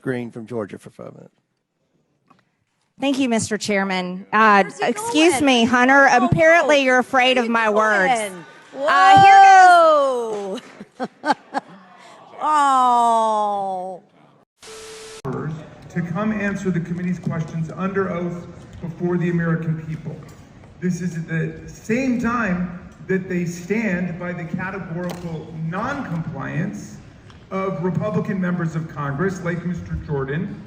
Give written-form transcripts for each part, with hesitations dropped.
Greene from Georgia for 5 minutes. Thanh you, Mr. Chairman. Excuse me, Hunter. Apparently you're afraid of my words. Whoa! Oh. To come answer the committee's questions under oath before the American people. This is at the same time that they stand by the categorical non-compliance of Republican members of Congress, like Mr. Jordan,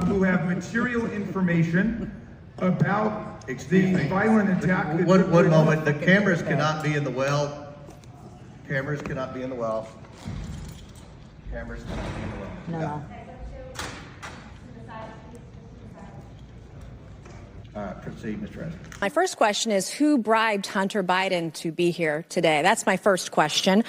who have material information about the violent attack. One moment. The cameras cannot be in the well. Cameras cannot be in the well. Cameras cannot be in the well. No. Yeah. Proceed, Mr. President. My first question is, who bribed Hunter Biden to be here today? That's my first question.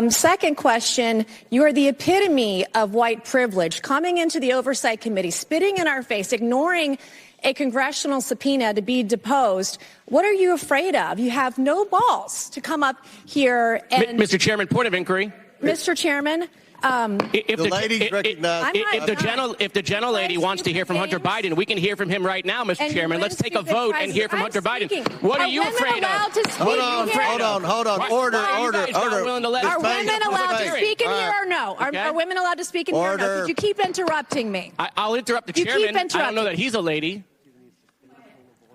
Second question, you are the epitome of white privilege, coming into the Oversight Committee, spitting in our face, ignoring a congressional subpoena to be deposed. What are you afraid of? You have no balls to come up here and... Mr. Chairman, point of inquiry. Mr. Chairman... if the gentlelady wants to hear from Hunter Biden, we can hear from him right now, Mr. Chairman. Let's take a vote and hear from Hunter Biden. What are you afraid of? Hold on. Order. Are women allowed to speak in here or no? Are women allowed to speak in here or no? Could you keep interrupting me? I'll interrupt the chairman. I don't know that he's a lady.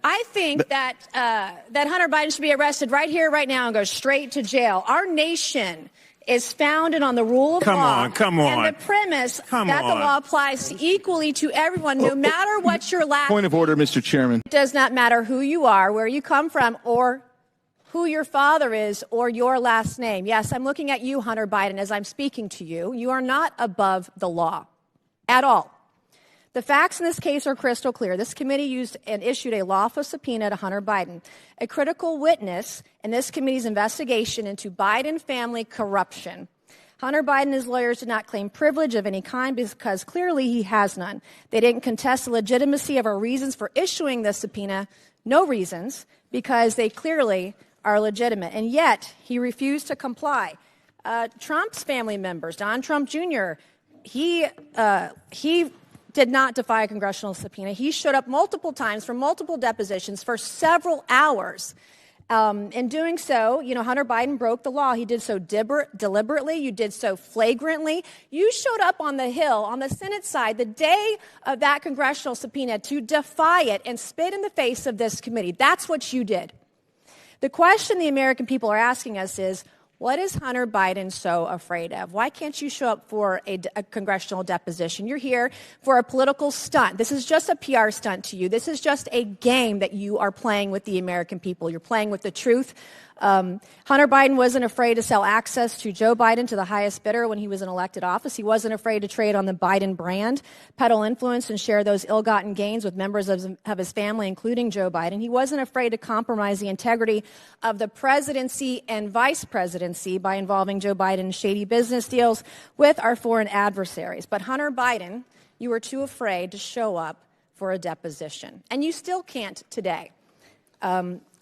I think that Hunter Biden should be arrested right here, right now, and go straight to jail. Our nation is founded on the rule of law. Come on. And the premise that the law applies equally to everyone, no matter what your last... Point of order, Mr. Chairman. It does not matter who you are, where you come from, or who your father is, or your last name. Yes, I'm looking at you, Hunter Biden, as I'm speaking to you. You are not above the law at all. The facts in this case are crystal clear. This committee used and issued a lawful subpoena to Hunter Biden, a critical witness in this committee's investigation into Biden family corruption. Hunter Biden and his lawyers did not claim privilege of any kind because clearly he has none. They didn't contest the legitimacy of our reasons for issuing this subpoena, no reasons, because they clearly are legitimate. And yet he refused to comply. Trump's family members, Don Trump Jr., he did not defy a congressional subpoena. He showed up multiple times for multiple depositions for several hours. In doing so, Hunter Biden broke the law. He did so deliberately. You did so flagrantly. You showed up on the Hill, on the Senate side, the day of that congressional subpoena to defy it and spit in the face of this committee. That's what you did. The question the American people are asking us is, what is Hunter Biden so afraid of? Why can't you show up for a congressional deposition? You're here for a political stunt. This is just a PR stunt to you. This is just a game that you are playing with the American people. You're playing with the truth. Hunter Biden wasn't afraid to sell access to Joe Biden to the highest bidder when he was in elected office. He wasn't afraid to trade on the Biden brand, peddle influence, and share those ill-gotten gains with members of his family, including Joe Biden. He wasn't afraid to compromise the integrity of the presidency and vice presidency by involving Joe Biden in shady business deals with our foreign adversaries. But Hunter Biden, you were too afraid to show up for a deposition. And you still can't today.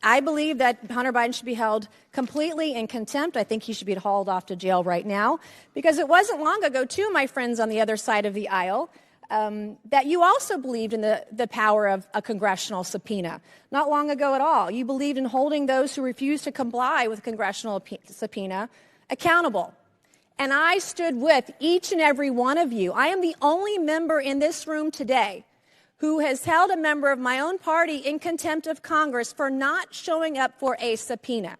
I believe that Hunter Biden should be held completely in contempt. I think he should be hauled off to jail right now, because it wasn't long ago, too, my friends on the other side of the aisle, that you also believed in the power of a congressional subpoena. Not long ago at all. You believed in holding those who refused to comply with a congressional subpoena accountable. And I stood with each and every one of you. I am the only member in this room today who has held a member of my own party in contempt of Congress for not showing up for a subpoena.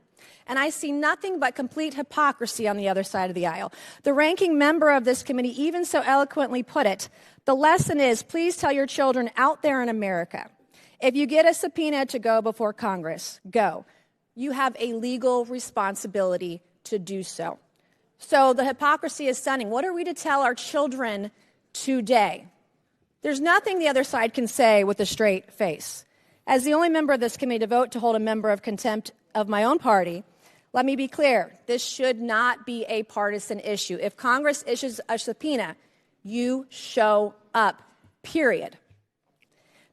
And I see nothing but complete hypocrisy on the other side of the aisle. The ranking member of this committee even so eloquently put it, the lesson is, please tell your children out there in America, if you get a subpoena to go before Congress, go. You have a legal responsibility to do so. So the hypocrisy is stunning. What are we to tell our children today? There's nothing the other side can say with a straight face. As the only member of this committee to vote to hold a member of contempt of my own party, let me be clear, this should not be a partisan issue. If Congress issues a subpoena, you show up, period.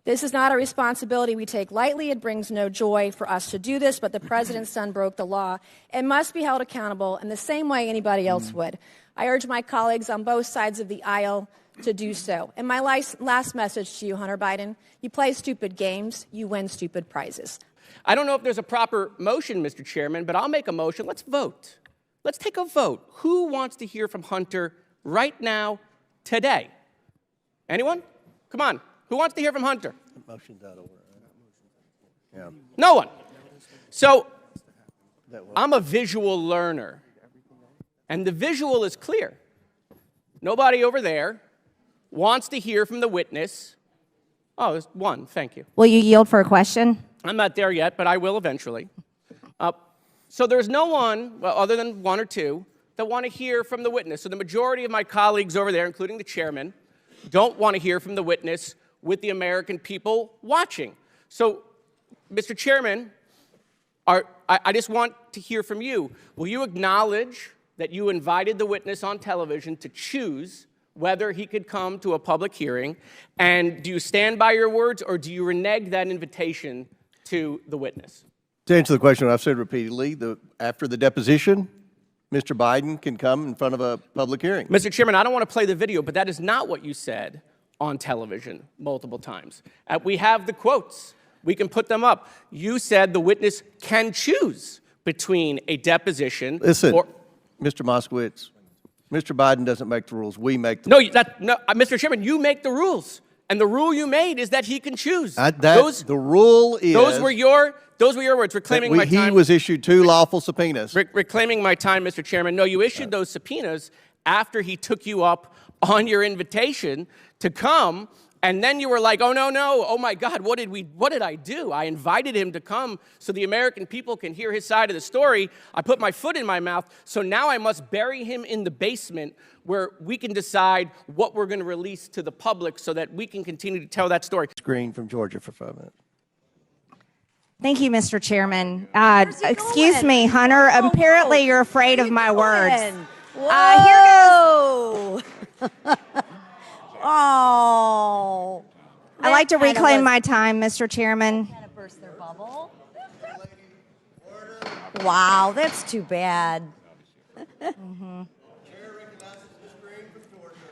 This is not a responsibility we take lightly. It brings no joy for us to do this, but the president's son broke the law and must be held accountable in the same way anybody else would. I urge my colleagues on both sides of the aisle to do so. And my last message to you, Hunter Biden, you play stupid games, you win stupid prizes. I don't know if there's a proper motion, Mr. Chairman, but I'll make a motion. Let's vote. Let's take a vote. Who wants to hear from Hunter right now, today? Anyone? Come on. Who wants to hear from Hunter? Motion's out of order. Yeah. No one. So I'm a visual learner, and the visual is clear. Nobody over there wants to hear from the witness. Oh, there's one. Thank you. Will you yield for a question? I'm not there yet, but I will eventually. So there's no one, well, other than one or two, that want to hear from the witness. So the majority of my colleagues over there, including the chairman, don't want to hear from the witness with the American people watching. So, Mr. Chairman, I just want to hear from you. Will you acknowledge that you invited the witness on television to choose whether he could come to a public hearing? And do you stand by your words, or do you renege that invitation to the witness? To answer the question, I've said repeatedly, after the deposition, Mr. Biden can come in front of a public hearing. Mr. Chairman, I don't want to play the video, but that is not what you said on television multiple times. We have the quotes. We can put them up. You said the witness can choose between a deposition. Listen, Mr. Moskowitz, Mr. Biden doesn't make the rules. We make the rules. No, Mr. Chairman, you make the rules. And the rule you made is that he can choose. The rule is... Those were your words, reclaiming my time. He was issued 2 lawful subpoenas. Reclaiming my time, Mr. Chairman. No, you issued those subpoenas after he took you up on your invitation to come, and then you were like, oh, no, oh, my God, what did I do? I invited him to come so the American people can hear his side of the story. I put my foot in my mouth, so now I must bury him in the basement where we can decide what we're going to release to the public so that we can continue to tell that story. Green from Georgia for 5 minutes. Thank you, Mr. Chairman. Excuse me, Hunter. Apparently you're afraid of my words. Whoa! Oh. I'd like to reclaim my time, Mr. Chairman. Kind of burst their bubble. Wow, that's too bad.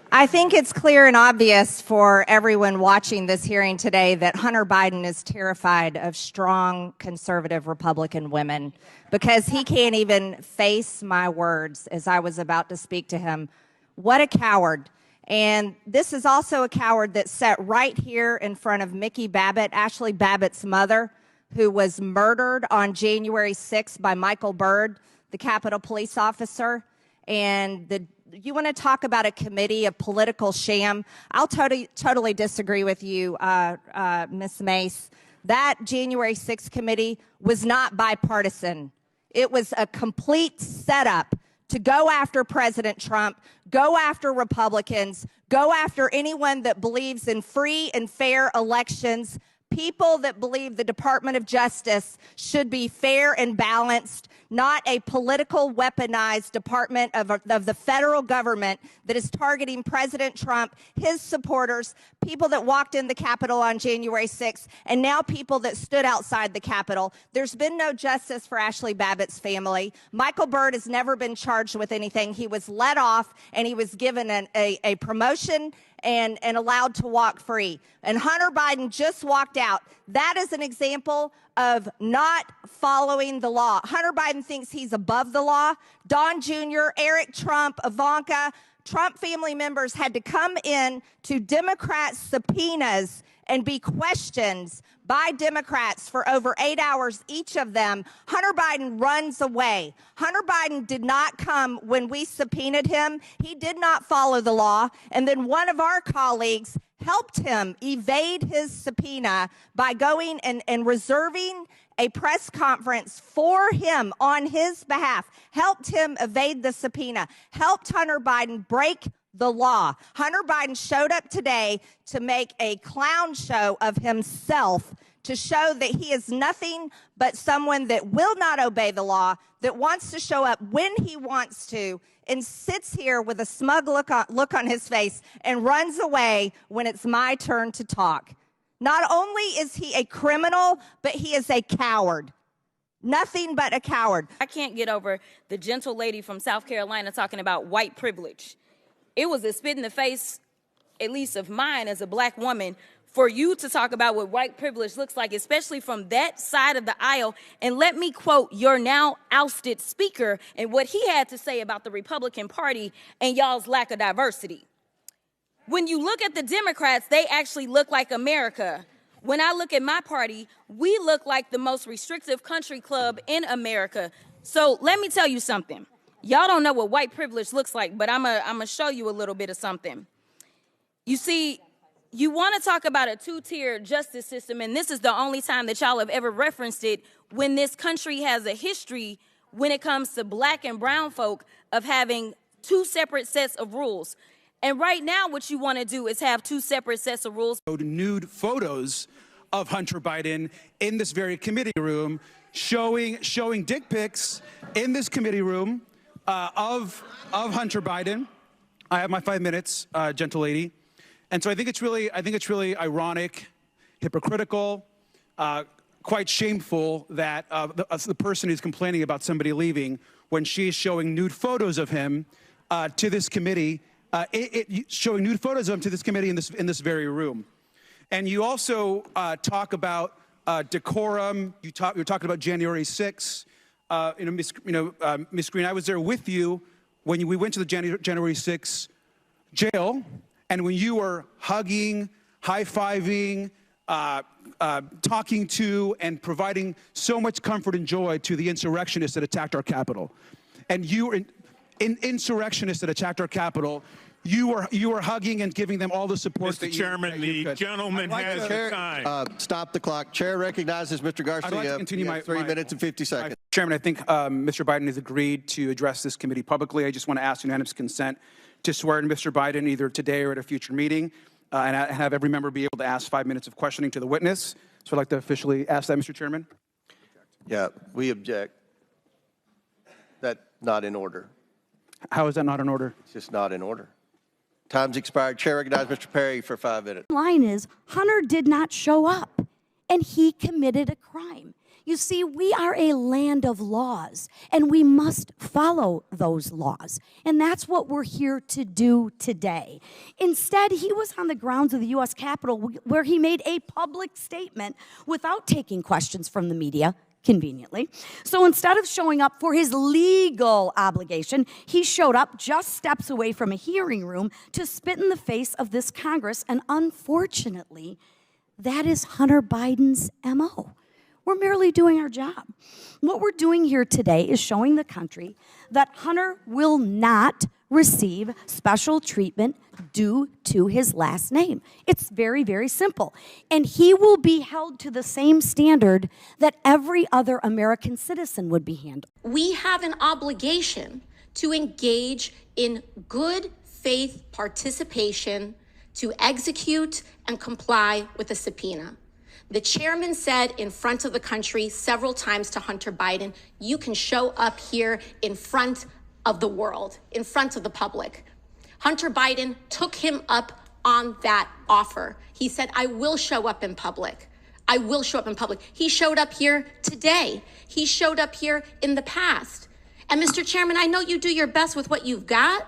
I think it's clear and obvious for everyone watching this hearing today that Hunter Biden is terrified of strong conservative Republican women because he can't even face my words as I was about to speak to him. What a coward. And this is also a coward that sat right here in front of Mickey Babbitt, Ashley Babbitt's mother, who was murdered on January 6th by Michael Byrd, the Capitol Police officer. And you want to talk about a committee, a political sham? I'll totally disagree with you, Ms. Mace. That January 6th committee was not bipartisan. It was a complete setup to go after President Trump, go after Republicans, go after anyone that believes in free and fair elections, people that believe the Department of Justice should be fair and balanced, not a political weaponized department of the federal government that is targeting President Trump, his supporters, people that walked in the Capitol on January 6th, and now people that stood outside the Capitol. There's been no justice for Ashley Babbitt's family. Michael Byrd has never been charged with anything. He was let off, and he was given a promotion and allowed to walk free. And Hunter Biden just walked out. That is an example of not following the law. Hunter Biden thinks he's above the law. Don Jr., Eric Trump, Ivanka, Trump family members had to come in to Democrat subpoenas and be questioned by Democrats for over 8 hours, each of them. Hunter Biden runs away. Hunter Biden did not come when we subpoenaed him. He did not follow the law. And then one of our colleagues helped him evade his subpoena by going and reserving a press conference for him on his behalf, helped him evade the subpoena, helped Hunter Biden break the law. Hunter Biden showed up today to make a clown show of himself, to show that he is nothing but someone that will not obey the law, that wants to show up when he wants to, and sits here with a smug look on his face and runs away when it's my turn to talk. Not only is he a criminal, but he is a coward. Nothing but a coward. I can't get over the gentle lady from South Carolina talking about white privilege. It was a spit in the face, at least of mine as a black woman, for you to talk about what white privilege looks like, especially from that side of the aisle. And let me quote your now ousted speaker and what he had to say about the Republican Party and y'all's lack of diversity. When you look at the Democrats, they actually look like America. When I look at my party, we look like the most restrictive country club in America. So let me tell you something. Y'all don't know what white privilege looks like, but I'm gonna show you a little bit of something. You see, you want to talk about a two-tier justice system, and this is the only time that y'all have ever referenced it, when this country has a history when it comes to black and brown folk of having two separate sets of rules. And right now, what you want to do is have two separate sets of rules. Nude photos of Hunter Biden in this very committee room, showing dick pics in this committee room of Hunter Biden. I have my 5 minutes, gentle lady. And so I think it's really ironic, hypocritical, quite shameful that the person who's complaining about somebody leaving, when she's showing nude photos of him to this committee, showing nude photos of him to this committee in this very room. And you also talk about decorum. You're talking about January 6th. Ms. Greene, I was there with you when we went to the January 6th jail, and when you were hugging, high-fiving, talking to, and providing so much comfort and joy to the insurrectionists that attacked our Capitol. And you were insurrectionists that attacked our Capitol. You were hugging and giving them all the support. Mr. Chairman, the gentleman has the time. Stop the clock. Chair recognizes Mr. Garcia. I'd like to continue my 3 minutes and 50 seconds. Chairman, I think Mr. Biden has agreed to address this committee publicly. I just want to ask unanimous consent to swear in Mr. Biden either today or at a future meeting, and have every member be able to ask 5 minutes of questioning to the witness. So I'd like to officially ask that, Mr. Chairman. Yeah, we object. That's not in order. How is that not in order? It's just not in order. Time's expired. Chair recognizes Mr. Perry for 5 minutes. Line is, Hunter did not show up, and he committed a crime. You see, we are a land of laws, and we must follow those laws. And that's what we're here to do today. Instead, he was on the grounds of the U.S. Capitol where he made a public statement without taking questions from the media, conveniently. So instead of showing up for his legal obligation, he showed up just steps away from a hearing room to spit in the face of this Congress. And unfortunately, that is Hunter Biden's MO. We're merely doing our job. What we're doing here today is showing the country that Hunter will not receive special treatment due to his last name. It's very, very simple. And he will be held to the same standard that every other American citizen would be handled. We have an obligation to engage in good faith participation to execute and comply with a subpoena. The chairman said in front of the country several times to Hunter Biden, you can show up here in front of the world, in front of the public. Hunter Biden took him up on that offer. He said, I will show up in public. I will show up in public. He showed up here today. He showed up here in the past. And Mr. Chairman, I know you do your best with what you've got,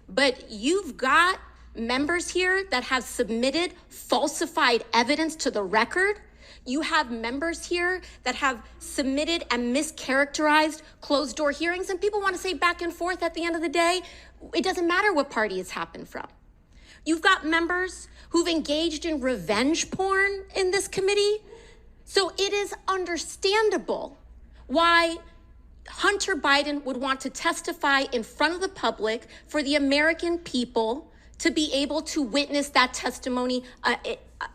but you've got members here that have submitted falsified evidence to the record. You have members here that have submitted and mischaracterized closed-door hearings, and people want to say back and forth at the end of the day. It doesn't matter what party it's happened from. You've got members who've engaged in revenge porn in this committee. So it is understandable why Hunter Biden would want to testify in front of the public for the American people to be able to witness that testimony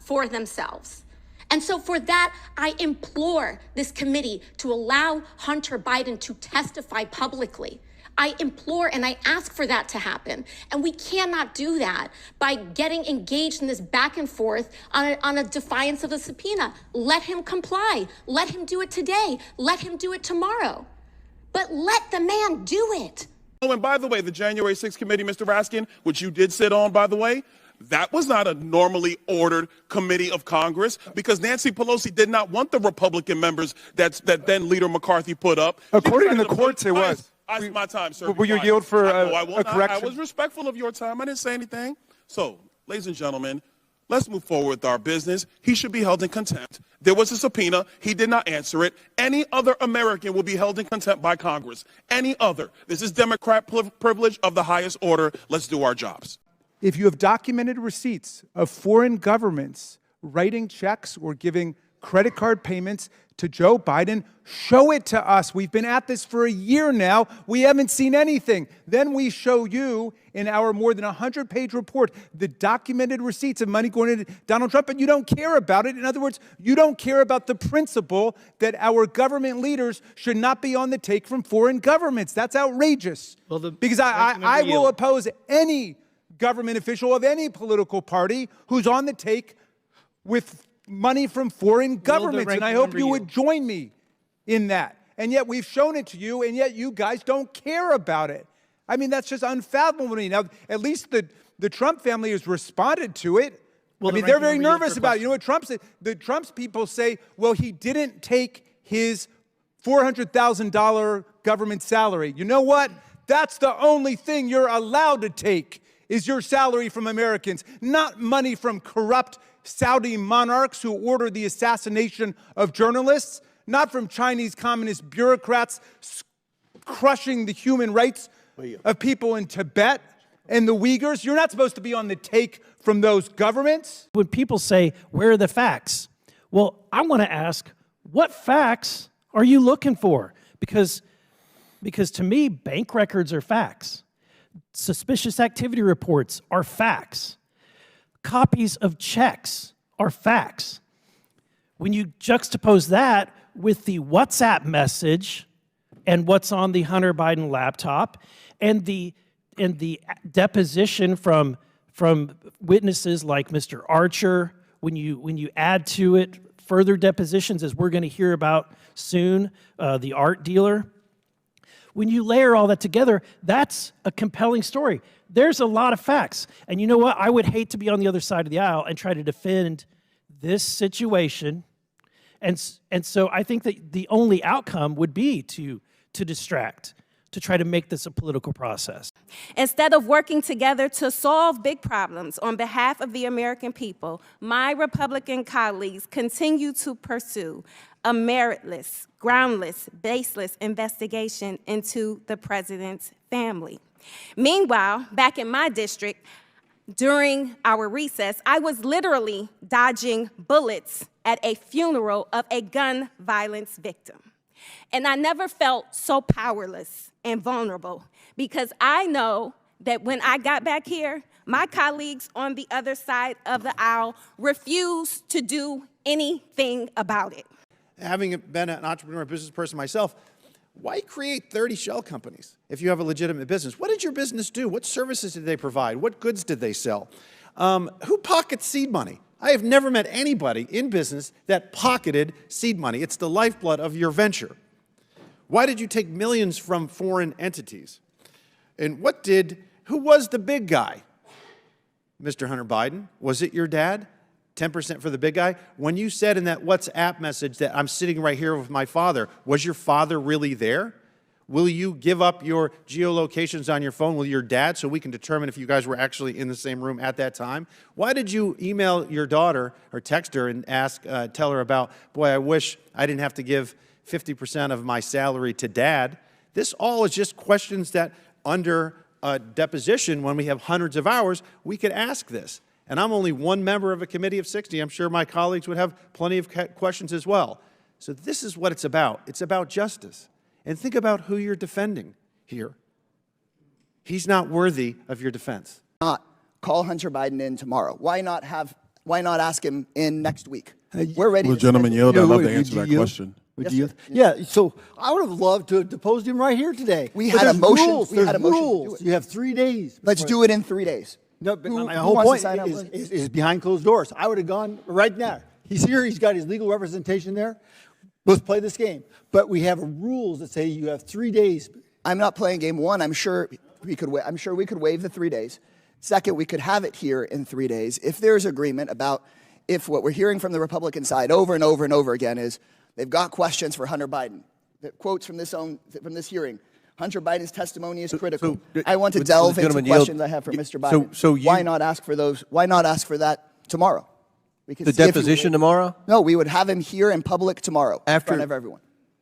for themselves. And so for that, I implore this committee to allow Hunter Biden to testify publicly. I implore and I ask for that to happen. And we cannot do that by getting engaged in this back and forth on a defiance of the subpoena. Let him comply. Let him do it today. Let him do it tomorrow. But let the man do it. Oh, and by the way, the January 6th committee, Mr. Raskin, which you did sit on, by the way, That was not a normally ordered committee of Congress because Nancy Pelosi did not want the Republican members that then Leader McCarthy put up. According to the courts, it was. My time, sir. Will you yield for I will a not. correction? I was respectful of your time. I didn't say anything. So, ladies and gentlemen, let's move forward with our business. He should be held in contempt. There was a subpoena. He did not answer it. Any other American will be held in contempt by Congress. Any other. This is Democrat privilege of the highest order. Let's do our jobs. If you have documented receipts of foreign governments writing checks or giving credit card payments to Joe Biden, show it to us. We've been at this for a year now. We haven't seen anything. Then we show you in our more than 100-page report the documented receipts of money going to Donald Trump, but you don't care about it. In other words, you don't care about the principle that our government leaders should not be on the take from foreign governments. That's outrageous. Well, because I will oppose any government official of any political party who's on the take with money from foreign governments, and I hope you would join me in that. And yet we've shown it to you, and yet you guys don't care about it. I mean, that's just unfathomable to me. Now, at least the Trump family has responded to it. Well, I mean, they're very nervous about it. You know what the Trump's people say, well, he didn't take his $400,000 government salary. You know what? That's the only thing you're allowed to take is your salary from Americans, not money from corrupt Saudi monarchs who ordered the assassination of journalists, not from Chinese communist bureaucrats crushing the human rights of people in Tibet and the Uyghurs. You're not supposed to be on the take from those governments. When people say, where are the facts? Well, I want to ask, what facts are you looking for? Because to me, bank records are facts. Suspicious activity reports are facts. Copies of checks are facts. When you juxtapose that with the WhatsApp message and what's on the Hunter Biden laptop and the deposition from witnesses like Mr. Archer, when you add to it further depositions, as we're going to hear about soon, the art dealer, when you layer all that together, that's a compelling story. There's a lot of facts. And you know what? I would hate to be on the other side of the aisle and try to defend this situation. And so I think that the only outcome would be to distract, to try to make this a political process. Instead of working together to solve big problems on behalf of the American people, my Republican colleagues continue to pursue a meritless, groundless, baseless investigation into the president's family. Meanwhile, back in my district, during our recess, I was literally dodging bullets at a funeral of a gun violence victim. And I never felt so powerless and vulnerable because I know that when I got back here, my colleagues on the other side of the aisle refused to do anything about it. Having been an entrepreneur, business person myself, why create 30 shell companies if you have a legitimate business? What did your business do? What services did they provide? What goods did they sell? Who pockets seed money? I have never met anybody in business that pocketed seed money. It's the lifeblood of your venture. Why did you take millions from foreign entities? And who was the big guy? Mr. Hunter Biden, was it your dad? 10% for the big guy? When you said in that WhatsApp message that I'm sitting right here with my father, was your father really there? Will you give up your geolocations on your phone with your dad so we can determine if you guys were actually in the same room at that time? Why did you email your daughter or text her and tell her about, boy, I wish I didn't have to give 50% of my salary to dad? This all is just questions that under a deposition, when we have hundreds of hours, we could ask this. And I'm only one member of a committee of 60. I'm sure my colleagues would have plenty of questions as well. So this is what it's about. It's about justice. And think about who you're defending here. He's not worthy of your defense. Call Hunter Biden in tomorrow. Why not ask him in next week? We're ready. Will the gentleman yield? I'd love to answer that question. Yes, yeah, so I would have loved to have deposed him right here today. We had a motion. We had a motion. You have 3 days. Let's do it in 3 days. No, but my whole point is behind closed doors. I would have gone right now. He's here. He's got his legal representation there. Let's play this game. But we have rules that say you have 3 days. I'm not playing game one. I'm sure we could waive the 3 days. Second, we could have it here in 3 days if there's agreement about if what we're hearing from the Republican side over and over and over again is they've got questions for Hunter Biden. The quotes from this hearing. Hunter Biden's testimony is critical. I want to delve into questions I have for Mr. Biden. Why not ask for those? Why not ask for that tomorrow? The deposition tomorrow? No, we would have him here in public tomorrow in front of everyone.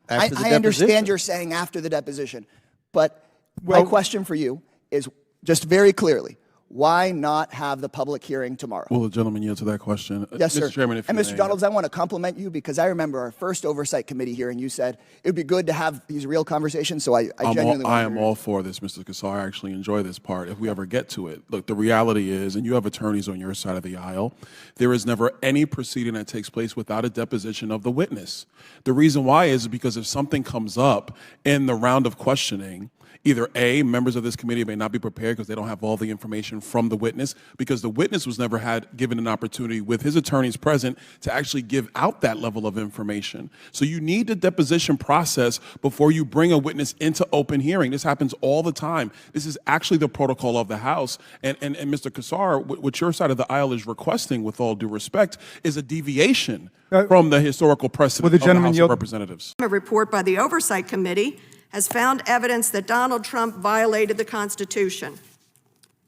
After the I understand you're saying after the deposition, but my question for you is just very clearly, why not have the public hearing tomorrow? Will the gentleman yield to that question? Yes, sir. Mr. Chairman, if and you Mr. may. Donalds, I want to compliment you because I remember our first Oversight Committee hearing, you said it would be good to have these real conversations, so I genuinely want to I am all for this, Mr. Kassar. I actually enjoy this part if we ever get to it. Look, the reality is, and you have attorneys on your side of the aisle, there is never any proceeding that takes place without a deposition of the witness. The reason why is because if something comes up in the round of questioning, either A, members of this committee may not be prepared because they don't have all the information from the witness, because the witness was never given an opportunity with his attorneys present to actually give out that level of information. So you need the deposition process before you bring a witness into open hearing. This happens all the time. This is actually the protocol of the House. And Mr. Kassar, what your side of the aisle is requesting, with all due respect, is a deviation from the historical precedent of the House of Representatives. A report by the Oversight Committee has found evidence that Donald Trump violated the Constitution,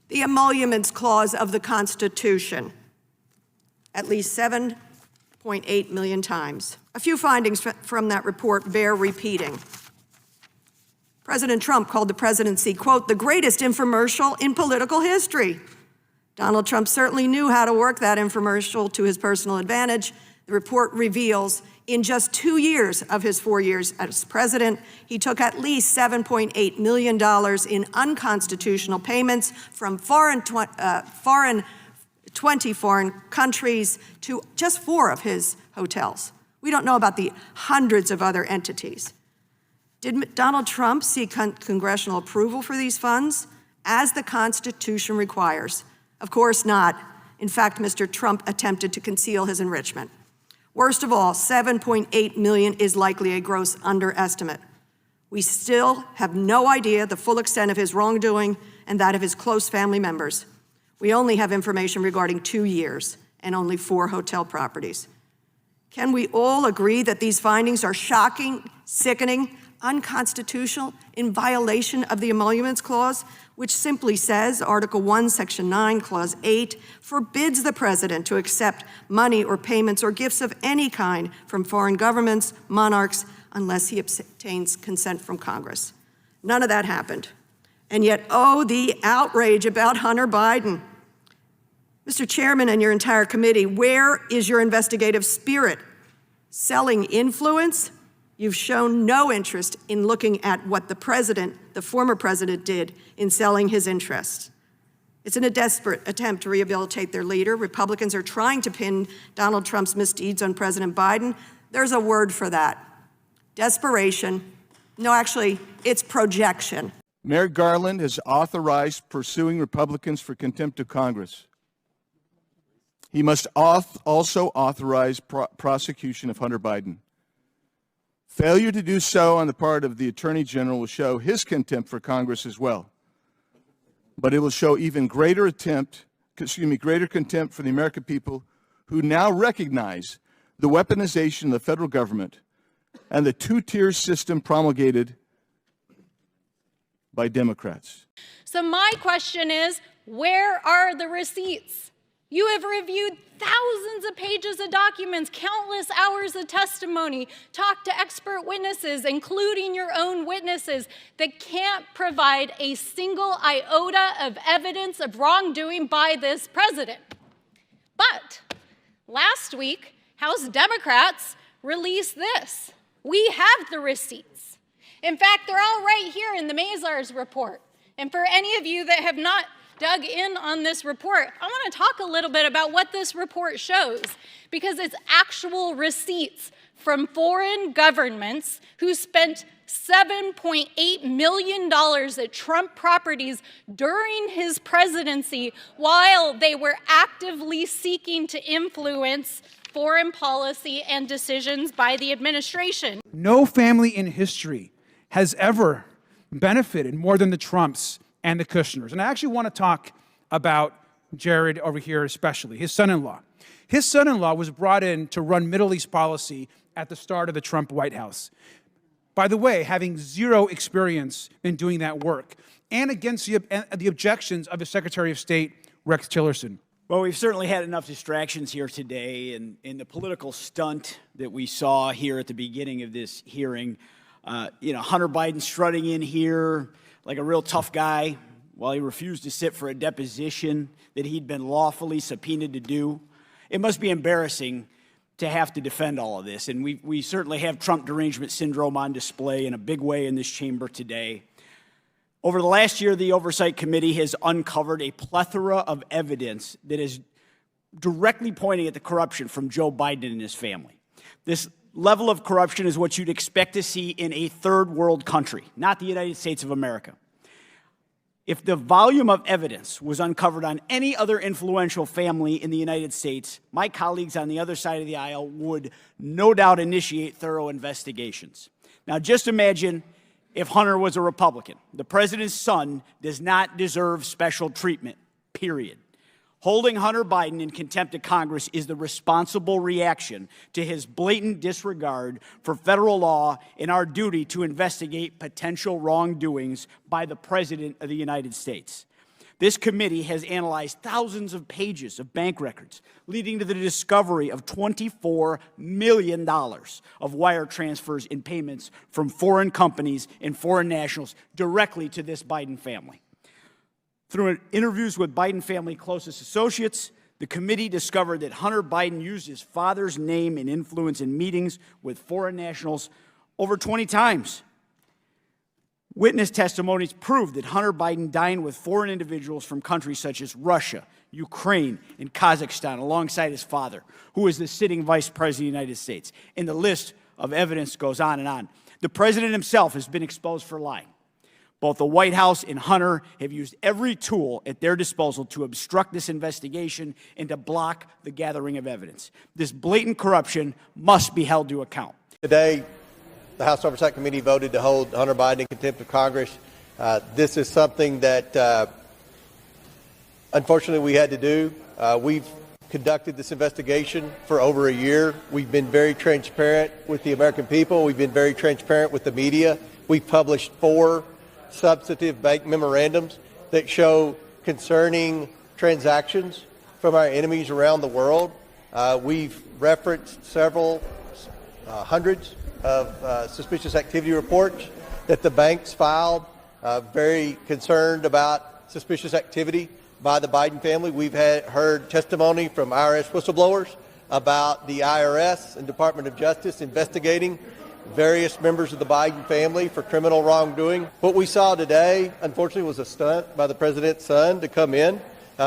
the emoluments clause of the Constitution, at least 7.8 million times. A few findings from that report bear repeating. President Trump called the presidency, quote, the greatest infomercial in political history. Donald Trump certainly knew how to work that infomercial to his personal advantage. The report reveals in just 2 years of his 4 years as president, he took at least $7.8 million in unconstitutional payments from 20 foreign countries to just 4 of his hotels. We don't know about the hundreds of other entities. Did Donald Trump seek congressional approval for these funds, as the Constitution requires? Of course not. In fact, Mr. Trump attempted to conceal his enrichment. Worst of all, 7.8 million is likely a gross underestimate. We still have no idea the full extent of his wrongdoing and that of his close family members. We only have information regarding 2 years and only 4 hotel properties. Can we all agree that these findings are shocking, sickening, unconstitutional, in violation of the Emoluments Clause, which simply says, Article 1, Section 9, Clause 8, forbids the president to accept money or payments or gifts of any kind from foreign governments, monarchs, unless he obtains consent from Congress. None of that happened. And yet, oh, the outrage about Hunter Biden. Mr. Chairman and your entire committee, where is your investigative spirit? Selling influence? You've shown no interest in looking at what the president, the former president, did in selling his interests. It's in a desperate attempt to rehabilitate their leader. Republicans are trying to pin Donald Trump's misdeeds on President Biden. There's a word for that. Desperation. No, actually, it's projection. Merrick Garland has authorized pursuing Republicans for contempt of Congress. He must also authorize prosecution of Hunter Biden. Failure to do so on the part of the Attorney General will show his contempt for Congress as well. But it will show even greater contempt for the American people who now recognize the weaponization of the federal government and the two-tier system promulgated by Democrats. So my question is, where are the receipts? You have reviewed thousands of pages of documents, countless hours of testimony, talked to expert witnesses, including your own witnesses, that can't provide a single iota of evidence of wrongdoing by this president. But last week, House Democrats released this. We have the receipts. In fact, they're all right here in the Mazars report. And for any of you that have not dug in on this report, I want to talk a little bit about what this report shows, because it's actual receipts from foreign governments who spent $7.8 million at Trump properties during his presidency while they were actively seeking to influence foreign policy and decisions by the administration. No family in history has ever benefited more than the Trumps and the Kushners. And I actually want to talk about Jared over here especially, his son-in-law. His son-in-law was brought in to run Middle East policy at the start of the Trump White House. By the way, having zero experience in doing that work, and against the objections of his Secretary of State, Rex Tillerson. Well, we've certainly had enough distractions here today, and in the political stunt that we saw here at the beginning of this hearing, Hunter Biden strutting in here like a real tough guy while he refused to sit for a deposition that he'd been lawfully subpoenaed to do. It must be embarrassing to have to defend all of this, and we certainly have Trump derangement syndrome on display in a big way in this chamber today. Over the last year, the Oversight Committee has uncovered a plethora of evidence that is directly pointing at the corruption from Joe Biden and his family. This level of corruption is what you'd expect to see in a third world country, not the United States of America. If the volume of evidence was uncovered on any other influential family in the United States, my colleagues on the other side of the aisle would no doubt initiate thorough investigations. Now, just imagine if Hunter was a Republican. The president's son does not deserve special treatment, period. Holding Hunter Biden in contempt of Congress is the responsible reaction to his blatant disregard for federal law and our duty to investigate potential wrongdoings by the President of the United States. This committee has analyzed thousands of pages of bank records, leading to the discovery of $24 million of wire transfers and payments from foreign companies and foreign nationals directly to this Biden family. Through interviews with Biden family closest associates, the committee discovered that Hunter Biden used his father's name and influence in meetings with foreign nationals over 20 times. Witness testimonies proved that Hunter Biden dined with foreign individuals from countries such as Russia, Ukraine, and Kazakhstan alongside his father, who is the sitting vice president of the United States. And the list of evidence goes on and on. The president himself has been exposed for lying. Both the White House and Hunter have used every tool at their disposal to obstruct this investigation and to block the gathering of evidence. This blatant corruption must be held to account. Today, the House Oversight Committee voted to hold Hunter Biden in contempt of Congress. This is something that, unfortunately, we had to do. We've conducted this investigation for over a year. We've been very transparent with the American people. We've been very transparent with the media. We've published 4 substantive bank memorandums that show concerning transactions from our enemies around the world. We've referenced several hundreds of suspicious activity reports that the banks filed, very concerned about suspicious activity by the Biden family. We've heard testimony from IRS whistleblowers about the IRS and Department of Justice investigating various members of the Biden family for criminal wrongdoing. What we saw today, unfortunately, was a stunt by the president's son to come in.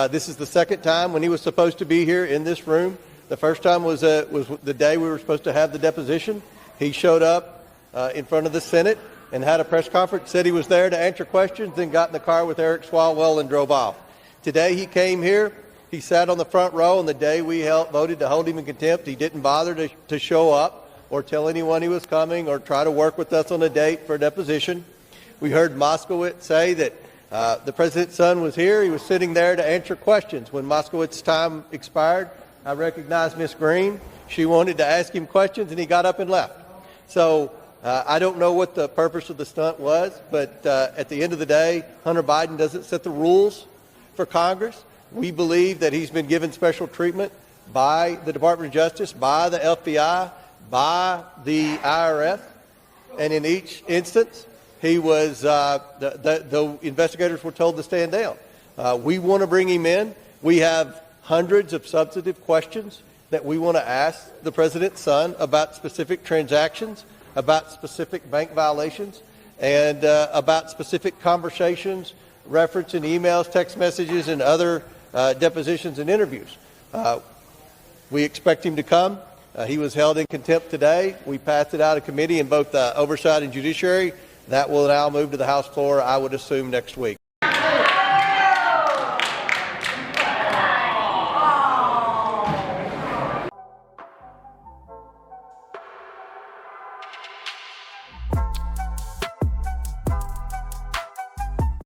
This is the second time when he was supposed to be here in this room. The first time was the day we were supposed to have the deposition. He showed up in front of the Senate and had a press conference, said he was there to answer questions, then got in the car with Eric Swalwell and drove off. Today he came here. He sat on the front row, and the day we voted to hold him in contempt, he didn't bother to show up or tell anyone he was coming or try to work with us on a date for a deposition. We heard Moskowitz say that the president's son was here. He was sitting there to answer questions. When Moskowitz's time expired, I recognized Ms. Green. She wanted to ask him questions, and he got up and left. So I don't know what the purpose of the stunt was, but at the end of the day, Hunter Biden doesn't set the rules for Congress. We believe that he's been given special treatment by the Department of Justice, by the FBI, by the IRS, and in each instance, he was the investigators were told to stand down. We want to bring him in. We have hundreds of substantive questions that we want to ask the president's son about specific transactions, about specific bank violations, and about specific conversations, referencing emails, text messages, and other depositions and interviews. We expect him to come. He was held in contempt today. We passed it out of committee in both Oversight and Judiciary. That will now move to the House floor, I would assume, next week.